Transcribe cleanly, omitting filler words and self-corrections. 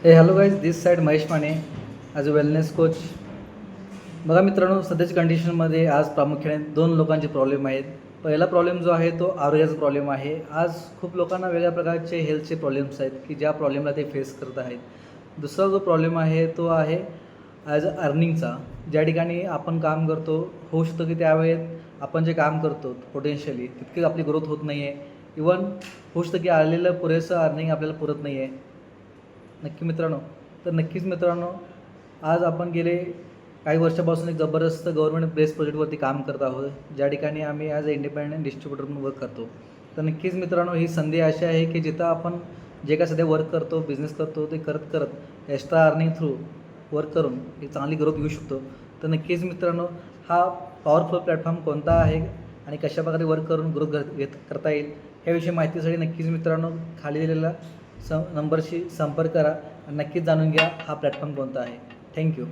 Hello guys, this side Mahesh Mane as a wellness coach. बघा मित्रांनो, सध्याच्या कंडिशनमध्ये आज प्रामुख्याने दोन लोकांचे प्रॉब्लेम आहेत. पहिला प्रॉब्लेम जो आहे तो आरोग्याचा प्रॉब्लेम आहे. आज खूप लोकांना वेगळ्या प्रकारचे हेल्थचे प्रॉब्लेम्स आहेत की ज्या प्रॉब्लेमला ते फेस करत आहेत. दुसरा जो प्रॉब्लेम आहे तो आहे ॲज अ अर्निंगचा. ज्या ठिकाणी आपण काम करतो, होऊ शकतं की त्यावेळेत आपण जे काम करतो पोटेन्शियली तितकी आपली ग्रोथ होत नाही आहे. इवन होऊ शकतं की आलेलं पुरेसं अर्निंग आपल्याला पुरत नाही आहे. नक्कीच मित्रांनो, आज आपण गेले काही वर्षापासून एक जबरदस्त गव्हर्नमेंट बेस्ड प्रोजेक्टवरती काम करत आहोत, ज्या ठिकाणी आम्ही ॲज अ इंडिपेंडंट डिस्ट्रीब्युटर म्हणून वर्क करतो. तर नक्कीच मित्रांनो, ही संधी अशी आहे की जिथं आपण जे काय सध्या वर्क करतो, बिझनेस करतो, ते करत करत एक्स्ट्रा अर्निंग थ्रू वर्क करून एक चांगली ग्रोथ घेऊ शकतो. तर नक्कीच मित्रांनो, हा पॉवरफुल प्लॅटफॉर्म कोणता आहे आणि कशाप्रकारे वर्क करून ग्रोथ करता येईल ह्याविषयी माहितीसाठी नक्कीच मित्रांनो, खाली दिलेला नंबरशी संपर्क करा आणि नक्कीच जाणून घ्या हा प्लॅटफॉर्म कोणता आहे. थँक्यू.